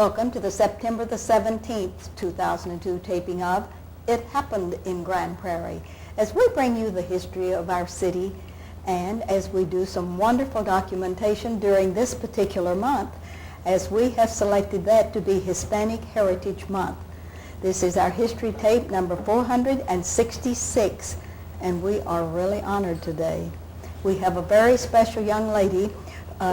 Welcome to the September the 17th, 2002 taping of It Happened in Grand Prairie, as we bring you the history of our city and as we do some wonderful documentation during this particular month, as we have selected that to be Hispanic Heritage Month. This is our history tape number 466, and we are really honored today. We have a very special young lady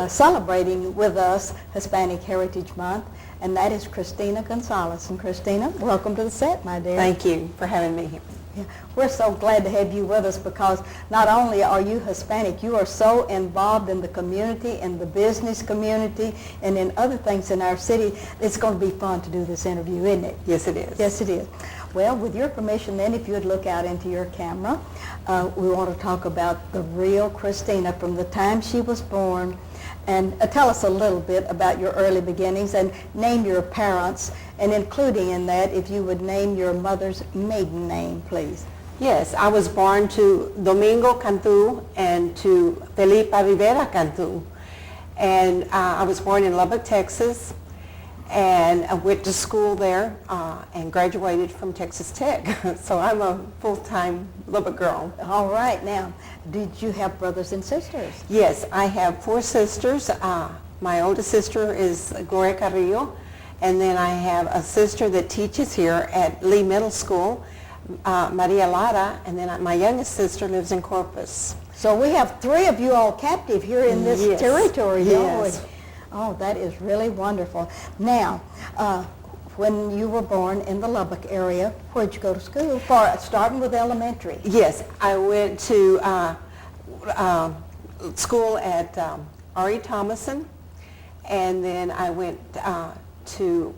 celebrating with us Hispanic Heritage Month, and that is Christina Gonzalez. And Christina, welcome to the set, my dear. Thank you for having me here. Yeah, we're so glad to have you with us because not only are you Hispanic, you are so involved in the community, in the business community, and in other things in our city. It's going to be fun to do this interview, isn't it? Yes, it is. Yes, it is. Well, with your permission then, if you would look out into your camera, we want to talk about the real Christina from the time she was born. And tell us a little bit about your early beginnings and name your parents, and including in that, if you would name your mother's maiden name, please. Yes, I was born to Domingo Cantu and to Felipa Rivera Cantu. And I was born in Lubbock, Texas, and I went to school there and graduated from Texas Tech. So I'm a full-time Lubbock girl. All right. Now, did you have brothers and sisters? Yes, I have 4 sisters. My oldest sister is Gloria Carrillo, and then I have a sister that teaches here at Lee Middle School, Maria Lara, and then my youngest sister lives in Corpus. So we have 3 of you all captive here in this territory, don't we? Yes. Oh, that is really wonderful. Now, when you were born in the Lubbock area, where'd you go to school? Starting with elementary. Yes, I went to school at R.E. Thomason, and then I went to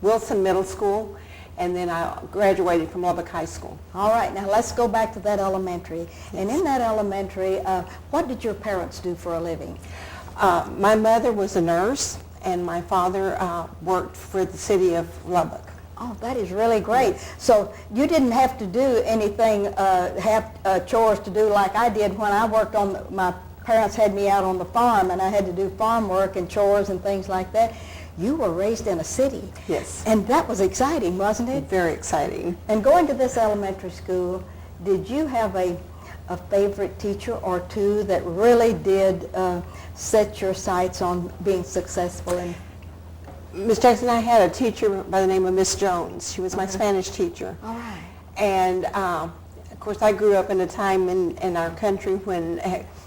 Wilson Middle School, and then I graduated from Lubbock High School. All right, now let's go back to that elementary. Yes. And in that elementary, what did your parents do for a living? My mother was a nurse, and my father worked for the city of Lubbock. Oh, that is really great. Yes. So you didn't have to do anything, have chores to do like I did when I worked on, my parents had me out on the farm, and I had to do farm work and chores and things like that. You were raised in a city. Yes. And that was exciting, wasn't it? Very exciting. And going to this elementary school, did you have a favorite teacher or two that really did set your sights on being successful in? Miss Jackson, I had a teacher by the name of Miss Jones. She was my Spanish teacher. All right. And of course, I grew up in a time in our country when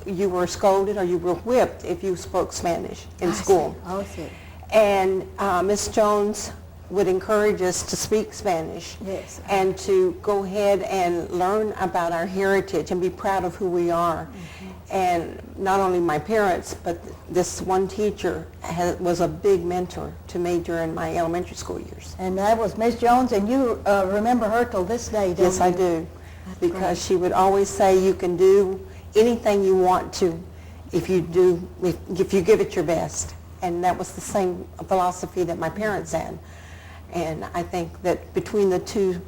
you were scolded or you were whipped if you spoke Spanish in school. I see. And Miss Jones would encourage us to speak Spanish. Yes. And to go ahead and learn about our heritage and be proud of who we are. Mm-hmm. And not only my parents, but this one teacher was a big mentor to me during my elementary school years. And that was Miss Jones, and you remember her till this day, don't you? Yes, I do. That's because great. She would always say you can do anything you want to if you give it your best. And that was the same philosophy that my parents had. And I think that between the two,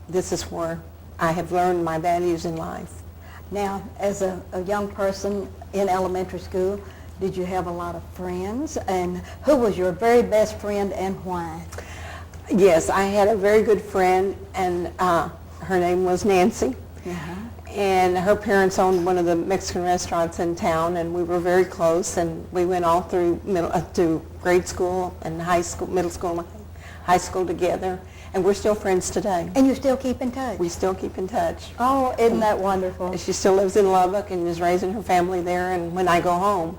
this is where I have learned my values in life. Now, as a young person in elementary school, did you have a lot of friends? And who was your very best friend and why? Yes, I had a very good friend, and her name was Nancy. Uh-huh. And her parents owned one of the Mexican restaurants in town, and we were very close, and we went all through to grade school and high school, middle school, and high school together, and we're still friends today. And you still keep in touch? We still keep in touch. Oh, isn't that wonderful? She still lives in Lubbock and is raising her family there, and when I go home,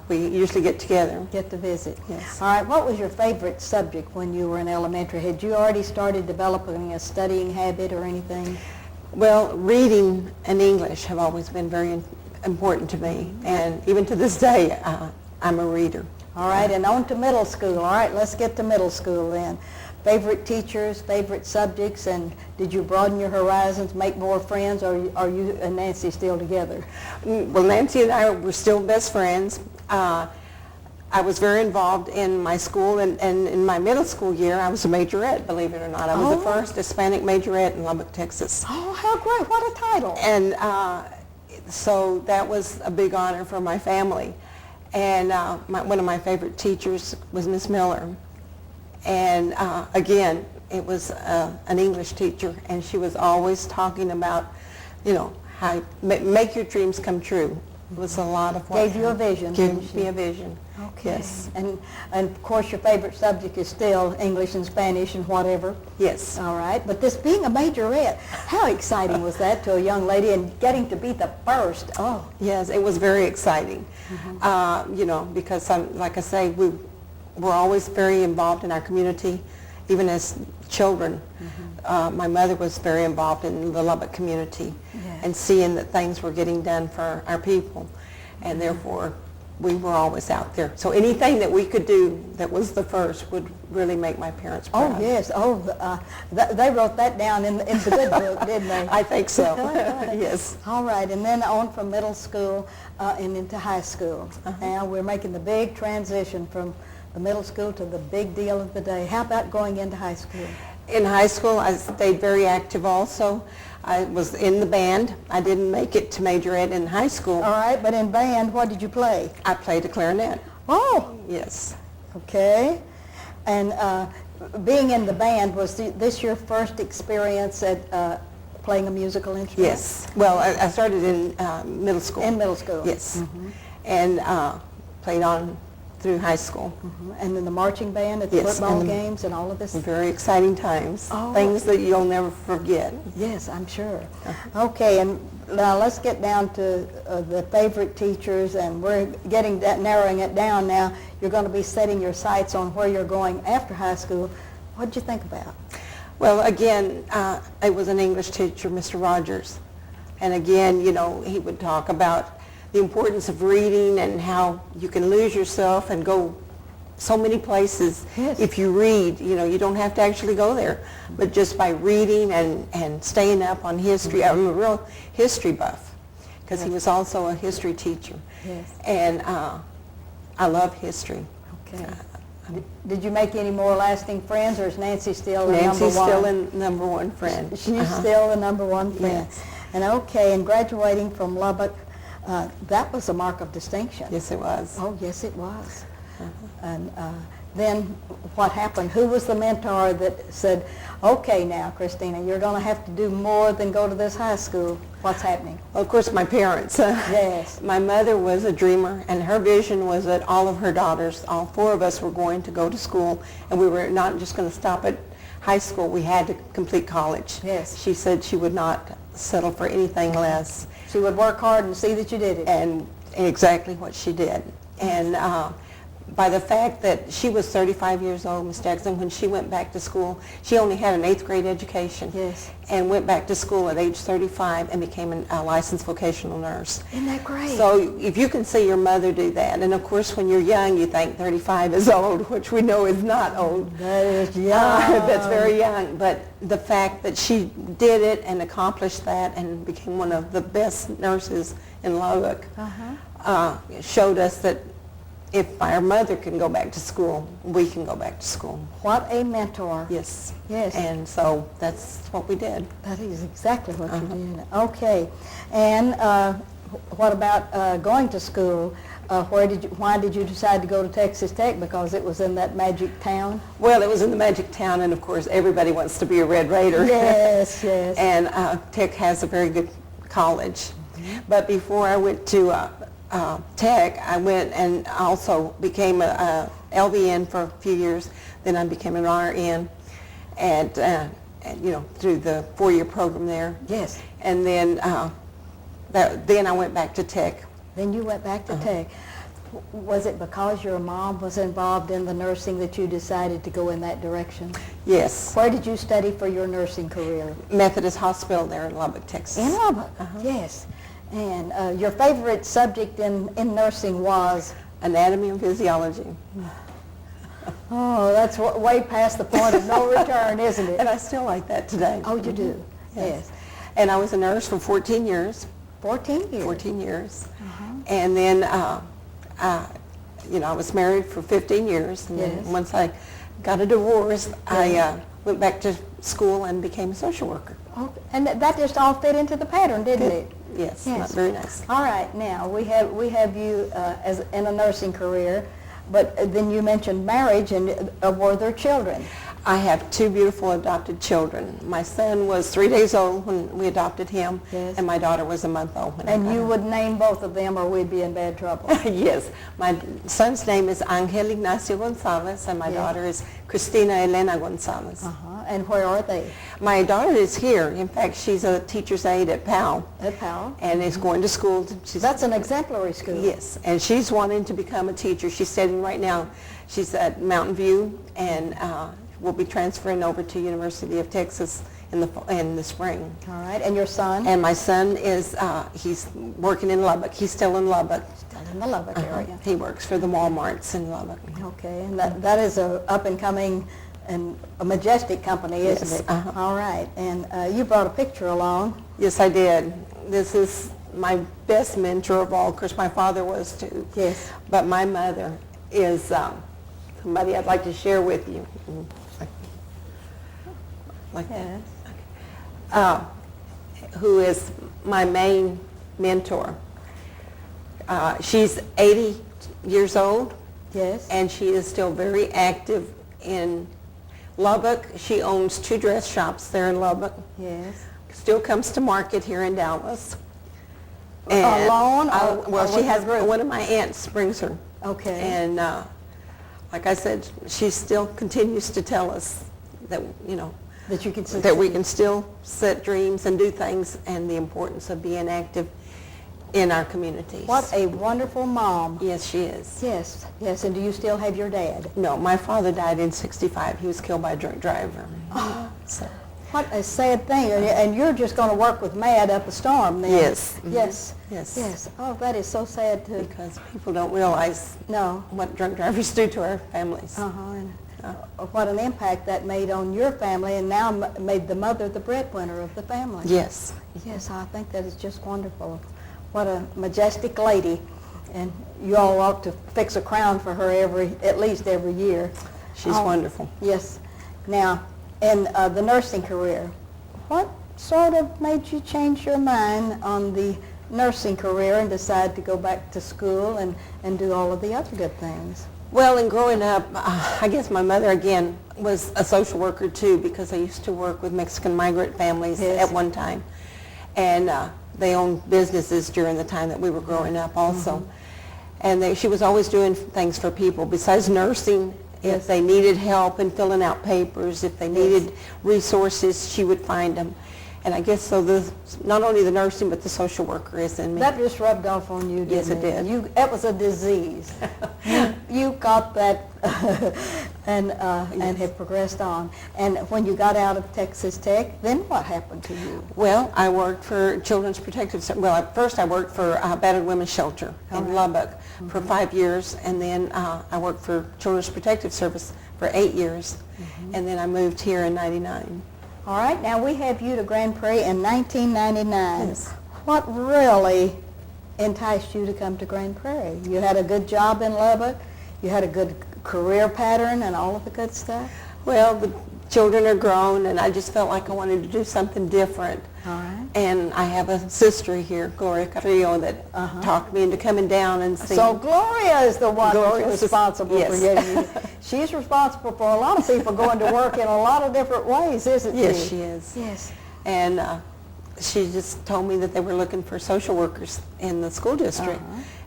we usually get together. Get to visit. Yes. All right, what was your favorite subject when you were in elementary? Had you already started developing a studying habit or anything? Well, reading and English have always been very important to me, and even to this day, I'm a reader. All right, and on to middle school. All right, let's get to middle school then. Favorite teachers, favorite subjects, and did you broaden your horizons, make more friends, or are you and Nancy still together? Well, Nancy and I were still best friends. I was very involved in my school, and in my middle school year, I was a majorette, believe it or not. I was the first Hispanic majorette in Lubbock, Texas. Oh, how great. What a title. And so that was a big honor for my family. And one of my favorite teachers was Miss Miller. And again, it was an English teacher, and she was always talking about, you know, how make your dreams come true. It was a lot of what Gave you a vision. Gave me a vision. Okay. Yes. And of course your favorite subject is still English and Spanish and whatever. Yes. All right. But this being a majorette, how exciting was that to a young lady and getting to be the first? Oh. Yes, it was very exciting. You know, because like I say, we were always very involved in our community, even as children. My mother was very involved in the Lubbock community, and seeing that things were getting done for our people, and therefore we were always out there. So anything that we could do that was the first would really make my parents proud. Oh, yes. Oh, they wrote that down in the good book, didn't they? I think so. Yes. All right, and then on from middle school and into high school. Now we're making the big transition from the middle school to the big deal of the day. How about going into high school? In high school, I stayed very active also. I was in the band. I didn't make it to majorette in high school. All right, but in band, what did you play? I played the clarinet. Oh, Yes. okay. And being in the band, was this your first experience at playing a musical instrument? Yes. Well, I started in middle school. In middle school? Yes. And played on through high school. And in the marching band at the Yes, football and the- games and all of this? Very exciting times. Oh. Things that you'll never forget. Yes, I'm sure. Okay, and now let's get down to the favorite teachers, and we're getting that, narrowing it down now. You're going to be setting your sights on where you're going after high school. What did you think about? Well, again, it was an English teacher, Mr. Rogers. And again, you know, he would talk about the importance of reading and how you can lose yourself and go so many places. Yes. If you read. You know, you don't have to actually go there, but just by reading and staying up on history. I'm a real history buff because he was also a history teacher. Yes. And I love history. Okay. Did you make any more lasting friends, or is Nancy still the number one? Nancy's still a number one friend. She's still the number one friend. Yes. And okay, and graduating from Lubbock, that was a mark of distinction. Yes, it was. Oh, yes, it was. And then what happened? Who was the mentor that said, okay now, Christina, you're going to have to do more than go to this high school? What's happening? Well, of course, my parents. Yes. My mother was a dreamer, and her vision was that all of her daughters, all four of us, were going to go to school, and we were not just going to stop at high school. We had to complete college. Yes. She said she would not settle for anything less. She would work hard and see that you did it. And exactly what she did. And by the fact that she was 35 years old, Miss Jackson, when she went back to school, she only had an 8th grade education. Yes. And went back to school at age 35 and became a licensed vocational nurse. Isn't that great? So if you can see your mother do that, and of course when you're young you think 35 is old, which we know is not old. That is young. That's very young. But the fact that she did it and accomplished that and became one of the best nurses in Lubbock showed us that if our mother can go back to school, we can go back to school. What a mentor. Yes. Yes. And so that's what we did. That is exactly what you did. Okay. And what about going to school? Why did you decide to go to Texas Tech? Because it was in that magic town? Well, it was in the magic town, and of course everybody wants to be a Red Raider. Yes, yes. And Tech has a very good college. But before I went to Tech, I went and also became a LVN for a few years. Then I became an RN, and you know, through the 4-year program there. Yes. And then then I went back to Tech. Then you went back to Tech. Was it because your mom was involved in the nursing that you decided to go in that direction? Yes. Where did you study for your nursing career? Methodist Hospital there in Lubbock, Texas. In Lubbock, yes. And your favorite subject in nursing was? Anatomy and physiology. Oh, that's way past the point of no return, isn't it? And I still like that today. Oh, you do? Yes. And I was a nurse for 14 years. 14 years? 14 years. And then, you know, I was married for 15 years. And then once I got a divorce, I went back to school and became a social worker. Oh, and that just all fit into the pattern, didn't it? Yes, very nice. All right, now we have you as in a nursing career, but then you mentioned marriage, and were there children? I have 2 beautiful adopted children. My son was 3 days old when we adopted him, Yes. and my daughter was a month old when I And got you her. would name both of them, or we'd be in bad trouble. Yes, my son's name is Angel Ignacio Gonzalez, and my Yes. daughter is Cristina Elena Gonzalez. And where are they? My daughter is here. In fact, she's a teacher's aide at PAL, At Powell. and is going to school. She's, That's an exemplary school. yes, and she's wanting to become a teacher. She's studying right now. She's at Mountain View, and will be transferring over to University of Texas in the spring. All right, and your son? And my son is he's working in Lubbock. He's still in Lubbock. Still in the Lubbock area. He works for the Walmarts in Lubbock. Okay, and that is a up-and-coming and a majestic company, isn't Yes, it? uh-huh. All right, and you brought a picture along. Yes, I did. This is my best mentor of all. Of course, my father was too. Yes. But my mother is somebody I'd like to share with you. Like Yes. that. Who is my main mentor. She's 80 years old, Yes. and she is still very active in Lubbock. She owns 2 dress shops there in Lubbock. Yes. Still comes to market here in Dallas. Alone, Well, or she with has, a group? one of my aunts brings her. Okay. And like I said, she still continues to tell us that, you know, That you can succeed. that we can still set dreams and do things, and the importance of being active in our communities. What a wonderful mom. Yes, she is. Yes, yes, and do you still have your dad? No, my father died in '65. He was killed by a drunk driver. So, What a sad thing, and you're just going to work with Mad up a storm then. Yes. Mhm. Yes. Yes. Yes. Oh, that is so sad too. because people don't realize No. what drunk drivers do to our families. And what an impact that made on your family, and now made the mother the breadwinner of the family. Yes. Yes, I think that is just wonderful. What a majestic lady, and you all ought to fix a crown for her at least every year. She's Oh, wonderful. Yes. Now, in the nursing career, what sort of made you change your mind on the nursing career and decide to go back to school and do all of the other good things? Well, in growing up, I guess my mother, again, was a social worker too, because I used to work with Mexican migrant families Yes. at one time. And they owned businesses during the time that we were growing up also. And she was always doing things for people besides nursing. Yes. If they needed help in filling out papers, if they needed resources, she would find them. And I guess so not only the nursing, but the social worker is in me. That just rubbed off on you, didn't Yes, it did. It was a disease. you got that and have progressed on. And when you got out of Texas Tech, then what happened to you? Well, I worked for Children's Protective Service. Well, at first I worked for Battered Women's Shelter in Lubbock for 5 years, and then I worked for Children's Protective Service for 8 years, and then I moved here in '99. All right, now we have you to Grand Prairie in 1999. Yes. What really enticed you to come to Grand Prairie? You had a good job in Lubbock, you had a good career pattern and all of the good stuff? Well, the children are grown, and I just felt like I wanted to do something different. All right. And I have a sister here, Gloria Carrillo, that talked me into coming down and seeing. So Gloria is the one that's Gloria's responsible yes. for you. She's responsible for a lot of people going to work in a lot of different ways, isn't she? Yes, she is. Yes. And she just told me that they were looking for social workers in the school district,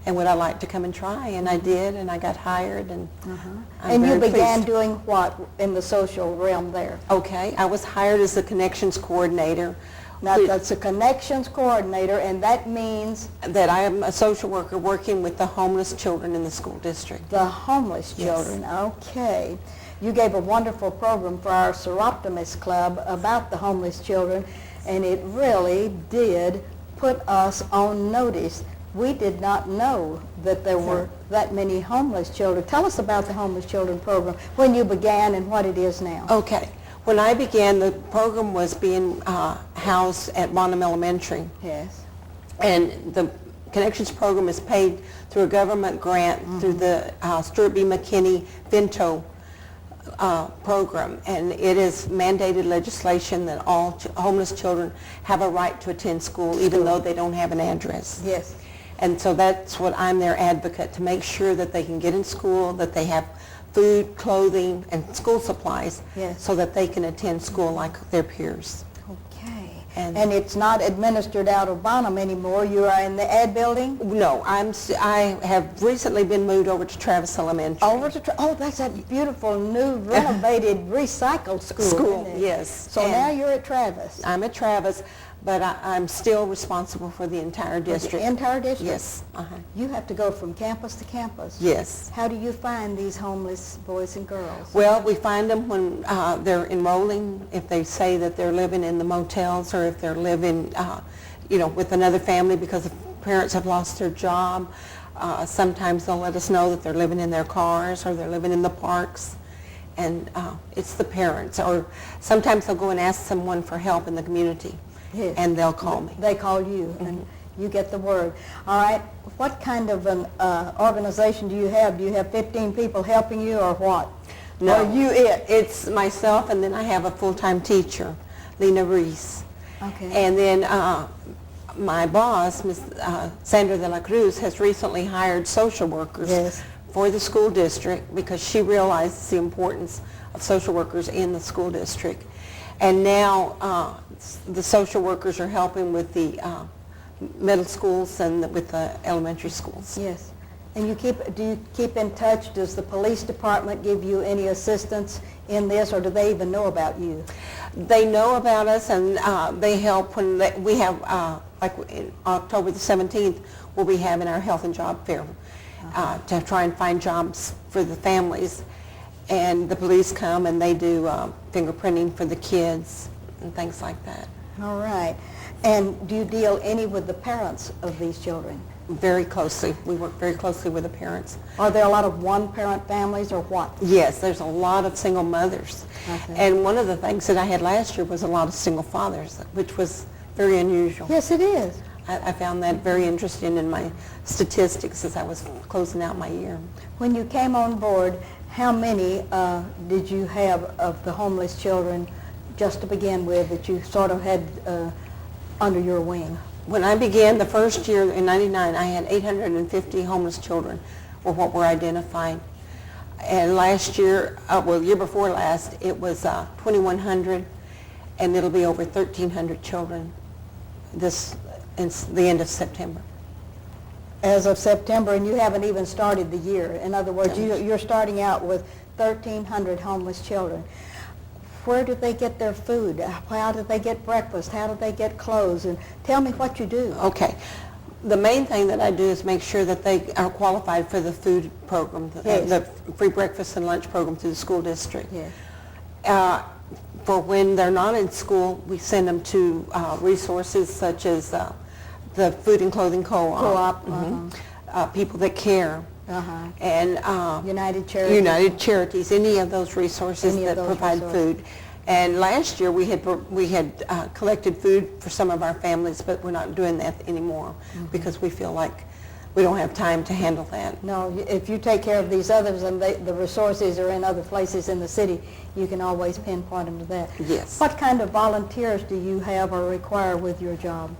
and would I like to come and try? And I did, and I got hired, and I'm And you very began pleased. doing what in the social realm there? Okay, I was hired as the connections coordinator. Now, that's a connections coordinator, and that means That I am a social worker working with the homeless children in the school district. the homeless Yes. children. Okay. You gave a wonderful program for our Seroptimus Club about the homeless children, and it really did put us on notice. We did not know that there were that many homeless children. Tell us about the homeless children program, when you began and what it is now. Okay. When I began, the program was being housed at Bonham Elementary, Yes. and the Connections program is paid through a government grant through the Stuart B. McKinney Vento program, and it is mandated legislation that all homeless children have a right to attend school, even though they don't have an address. Yes. And so that's what I'm their advocate, to make sure that they can get in school, that they have food, clothing, and school supplies, Yes. so that they can attend school like their peers. Okay. And- And it's not administered out of Bonham anymore. You are in the ad building? No, I have recently been moved over to Travis Elementary. Over to, oh, that's that beautiful new renovated recycled school. School, isn't it? yes. So And now you're at Travis. I'm at Travis, but I'm still responsible for the entire district. The entire district? Yes. Uh-huh. You have to go from campus to campus. Yes. How do you find these homeless boys and girls? Well, we find them when they're enrolling, if they say that they're living in the motels, or if they're living, with another family because the parents have lost their job. Sometimes they'll let us know that they're living in their cars, or they're living in the parks. And it's the parents. Or sometimes they'll go and ask someone for help in the community. Yes. And they'll call me. They call you, and you get the word. All right. What kind of an organization do you have? Do you have 15 people helping you, or what? No, Or you it? It's myself, and then I have a full-time teacher, Lena Reese. Okay. And then my boss, Ms. Sandra de la Cruz, has recently hired social workers Yes. for the school district, because she realizes the importance of social workers in the school district. And now the social workers are helping with the middle schools and with the elementary schools. Yes. And do you keep in touch? Does the police department give you any assistance in this, or do they even know about you? They know about us, and they help when we have, like in October the 17th, we'll be having our health and job fair to try and find jobs for the families. And the police come and they do fingerprinting for the kids and things like that. All right. And do you deal any with the parents of these children? Very closely. We work very closely with the parents. Are there a lot of one-parent families, or what? Yes, there's a lot of single mothers. Okay. And one of the things that I had last year was a lot of single fathers, which was very unusual. Yes, it is. I found that very interesting in my statistics as I was closing out my year. When you came on board, how many did you have of the homeless children, just to begin with, that you sort of had under your wing? When I began the first year in '99, I had 850 homeless children were what were identified. And last year, year before last, it was 2,100, and it'll be over 1,300 children in the end of September. As of September, and you haven't even started the year. In other words, you're starting out with 1,300 homeless children. Where do they get their food? How do they get breakfast? How do they get clothes? And tell me what you do. Okay. The main thing that I do is make sure that they are qualified for the food program, Yes. the free breakfast and lunch program through the school district. Yes. For when they're not in school, we send them to resources such as the Food and Clothing Co-op, Co-op, People That Care, and United Charities. United Charities, any of those resources Any of that those provide resources. food. And last year we had collected food for some of our families, but we're not doing that anymore because we feel like we don't have time to handle that. No, if you take care of these others and the resources are in other places in the city, you can always pinpoint them to that. Yes. What kind of volunteers do you have or require with your job?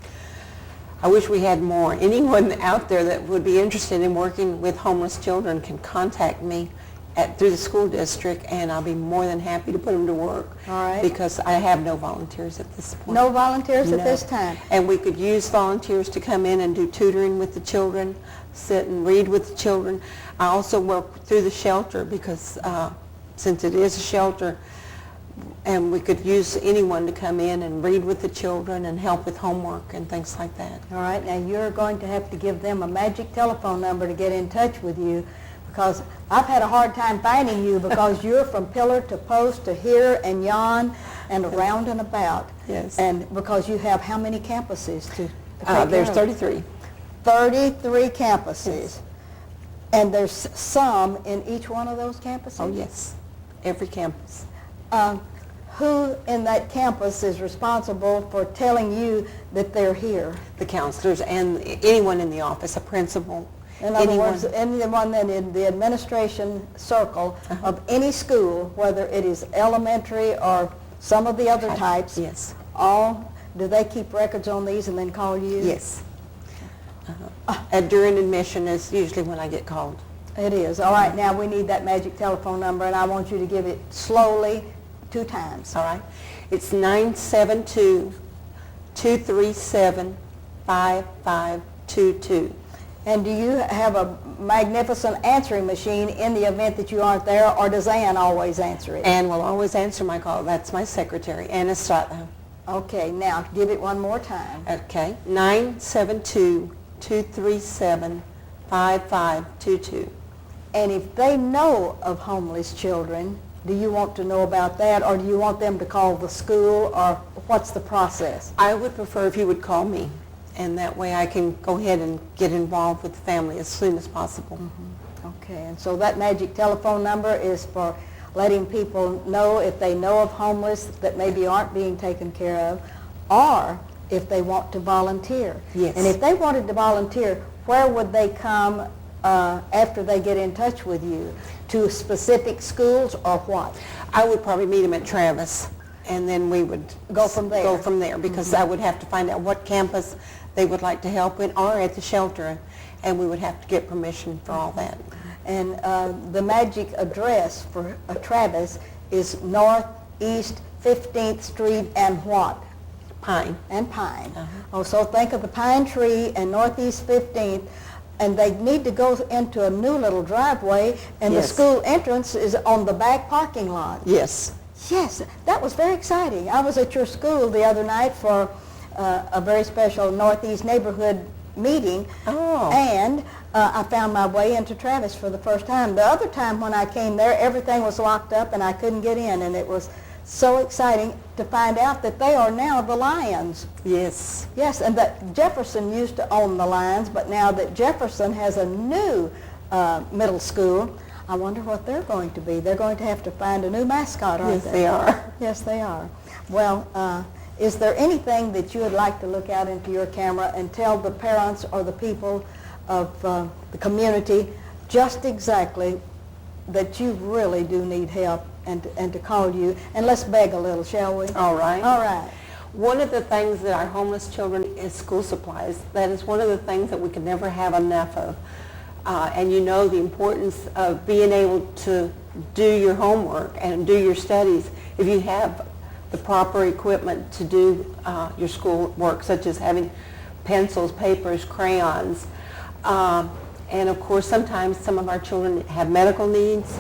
I wish we had more. Anyone out there that would be interested in working with homeless children can contact me through the school district, and I'll be more than happy to put them to work. All right. Because I have no volunteers at this point. No volunteers at No. this time? And we could use volunteers to come in and do tutoring with the children, sit and read with the children. I also work through the shelter because since it is a shelter, and we could use anyone to come in and read with the children and help with homework and things like that. All right, now you're going to have to give them a magic telephone number to get in touch with you, because I've had a hard time finding you because you're from pillar to post to here and yon and around and about. Yes. And because you have how many campuses to take care There's of? 33. 33 campuses. Yes. And there's some in each one of those campuses? Oh, yes. Every campus. Who in that campus is responsible for telling you that they're here? The counselors and anyone in the office, a principal. In other words, anyone that in the administration circle of any school, whether it is elementary or some of the other types, Yes. Do they keep records on these and then call you? Yes. And during admission is usually when I get called. It is. All right, now we need that magic telephone number, and I want you to give it slowly 2 times. All right. It's 972-237-5522. And do you have a magnificent answering machine in the event that you aren't there, or does Ann always answer it? Ann will always answer my call. That's my secretary, Ann Estrada. Okay, now give it one more time. Okay. 972-237-5522. And if they know of homeless children, do you want to know about that, or do you want them to call the school, or what's the process? I would prefer if you would call me, and that way I can go ahead and get involved with the family as soon as possible. Okay, and so that magic telephone number is for letting people know if they know of homeless that maybe aren't being taken care of, or if they want to volunteer. Yes. And if they wanted to volunteer, where would they come after they get in touch with you? To specific schools or what? I would probably meet them at Travis, and then we would Go from there. Go from there, because I would have to find out what campus they would like to help in, or at the shelter, and we would have to get permission for all that. And the magic address for Travis is Northeast 15th Street and what? Pine. And Pine. Oh, so think of the pine tree and Northeast 15th, and they need to go into a new little driveway, and Yes. the school entrance is on the back parking lot. Yes. Yes, that was very exciting. I was at your school the other night for a very special Northeast neighborhood meeting, Oh. and I found my way into Travis for the first time. The other time when I came there, everything was locked up and I couldn't get in, and it was so exciting to find out that they are now the Lions. Yes. Yes, and that Jefferson used to own the Lions, but now that Jefferson has a new middle school, I wonder what they're going to be. They're going to have to find a new mascot, aren't Yes, they are. Yes, they are. Well, is there anything that you would like to look out into your camera and tell the parents or the people of the community just exactly that you really do need help, and to call you? And let's beg a little, shall we? All right. All right. One of the things that our homeless children is school supplies. That is one of the things that we can never have enough of. And you know the importance of being able to do your homework and do your studies if you have the proper equipment to do your school work, such as having pencils, papers, crayons. And of course, sometimes some of our children have medical needs.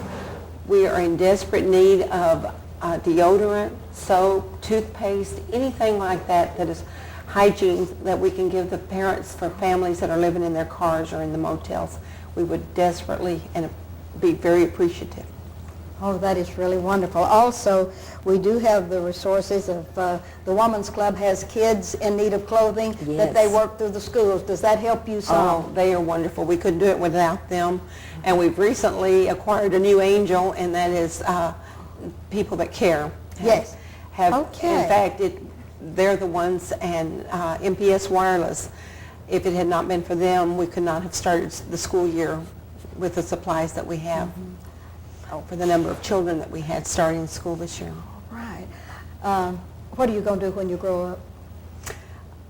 We are in desperate need of deodorant, soap, toothpaste, anything like that that is hygiene that we can give the parents for families that are living in their cars or in the motels. We would desperately and be very appreciative. Oh, that is really wonderful. Also, we do have the resources of the Women's Club has kids in need of clothing that they Yes. work through the schools. Does that help you some? Oh, they are wonderful. We couldn't do it without them. And we've recently acquired a new angel, and that is People That Care. Yes. Okay. In fact, they're the ones, and MPS Wireless. If it had not been for them, we could not have started the school year with the supplies that we have for the number of children that we had starting school this year. Right. What are you going to do when you grow up?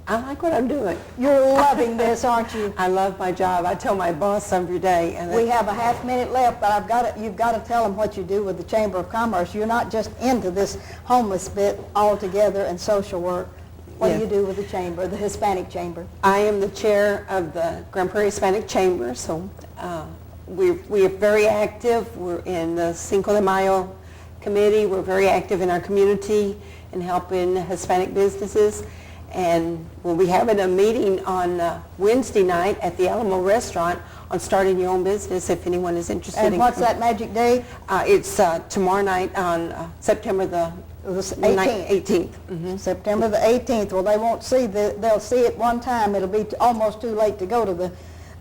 I like what I'm doing. You're loving this, aren't you? I love my job. I tell my boss every day. And We have a half minute left, but you've got to tell them what you do with the Chamber of Commerce. You're not just into this homeless bit altogether and social work. What Yes. do you do with the Chamber, the Hispanic Chamber? I am the chair of the Grand Prairie Hispanic Chamber, so we are very active. We're in the Cinco de Mayo committee. We're very active in our community and helping Hispanic businesses. And we'll be having a meeting on Wednesday night at the Alamo Restaurant on starting your own business if anyone is interested. And what's that magic day? It's tomorrow night on September the 18th. 18th. September the 18th. Well, they won't see they'll see it one time. It'll be almost too late to go to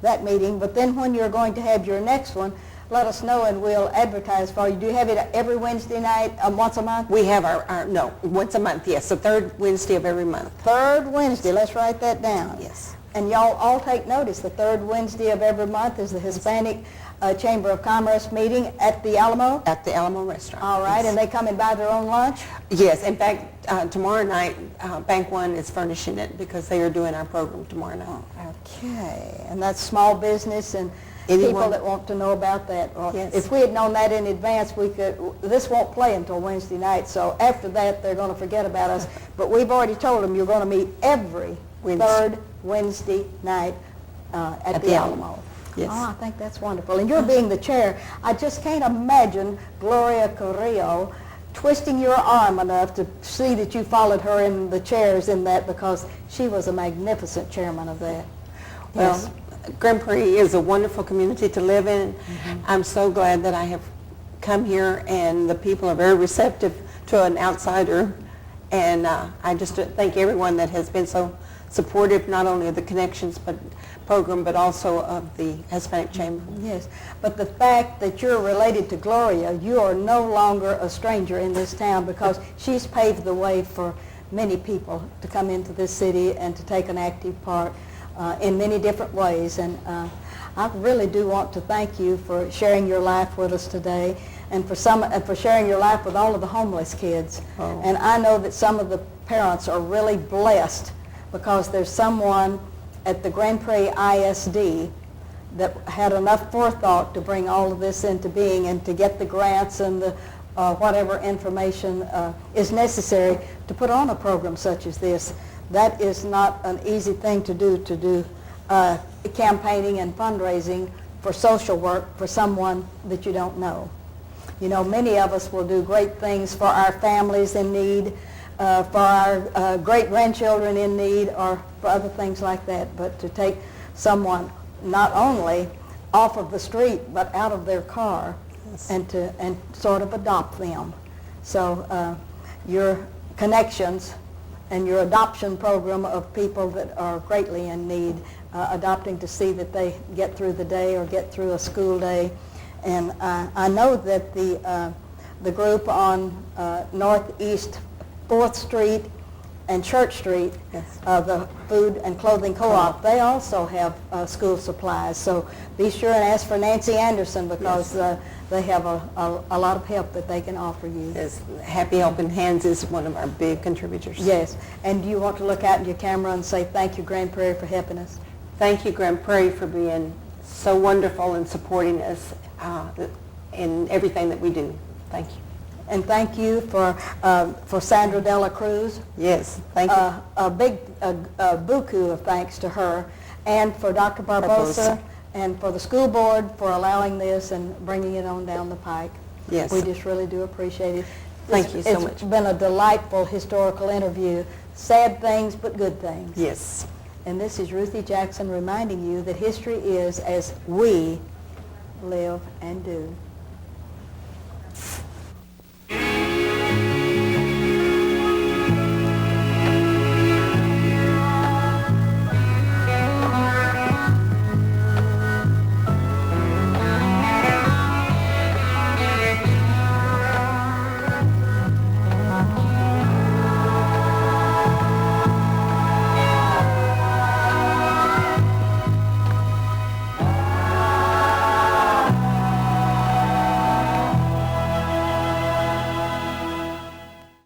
that meeting. But then when you're going to have your next one, let us know and we'll advertise for you. Do you have it every Wednesday night, once a month? We have once a month, yes, the third Wednesday of every month. Third Wednesday. Let's write that down. Yes. And y'all all take notice, the third Wednesday of every month is the Hispanic Chamber of Commerce meeting at the Alamo. At the Alamo Restaurant. All right, Yes. and they come and buy their own lunch? Yes, in fact, tomorrow night, Bank One is furnishing it because they are doing our program tomorrow night. Okay, and that's small business and Anyone. people that want to know about that. Well, Yes. if we had known that in advance, we could. This won't play until Wednesday night, so after that they're going to forget about us. But we've already told them you're going to meet every third Wednesday night at the Alamo. Yes. Oh, I think that's wonderful. And you're being the chair. I just can't imagine Gloria Carrillo twisting your arm enough to see that you followed her in the chairs in that, because she was a magnificent chairman of that. Well, Yes. Grand Prairie is a wonderful community to live in. I'm so glad that I have come here, and the people are very receptive to an outsider. And I just thank everyone that has been so supportive, not only of the Connections program, but also of the Hispanic Chamber. Yes, but the fact that you're related to Gloria, you are no longer a stranger in this town, because she's paved the way for many people to come into this city and to take an active part in many different ways. And I really do want to thank you for sharing your life with us today, and for sharing your life with all of the homeless kids. Oh. And I know that some of the parents are really blessed because there's someone at the Grand Prairie ISD that had enough forethought to bring all of this into being and to get the grants and the whatever information is necessary to put on a program such as this. That is not an easy thing to do campaigning and fundraising for social work for someone that you don't know. You know, many of us will do great things for our families in need, for our great-grandchildren in need, or for other things like that. But to take someone not only off of the street, but out of their car, Yes. and sort of adopt them. So your Connections and your adoption program of people that are greatly in need, adopting to see that they get through the day or get through a school day. And I know that the group on Northeast 4th Street and Church Street, Yes. the Food and Clothing Co-op, they also have school supplies. So be sure and ask for Nancy Anderson, because they have a lot of help that they can offer you. Yes, Happy Helping Hands is one of our big contributors. Yes, and do you want to look out in your camera and say thank you, Grand Prairie, for helping us? Thank you, Grand Prairie, for being so wonderful and supporting us in everything that we do. Thank you. And thank you for Sandra Dela Cruz. Yes, thank you. A big buku of thanks to her, and for Dr. Barbosa, and for the school board for allowing this and bringing it on down the pike. Yes. We just really do appreciate it. Thank you so much. It's been a delightful historical interview. Sad things, but good things. Yes. And this is Ruthie Jackson reminding you that history is as we live and do.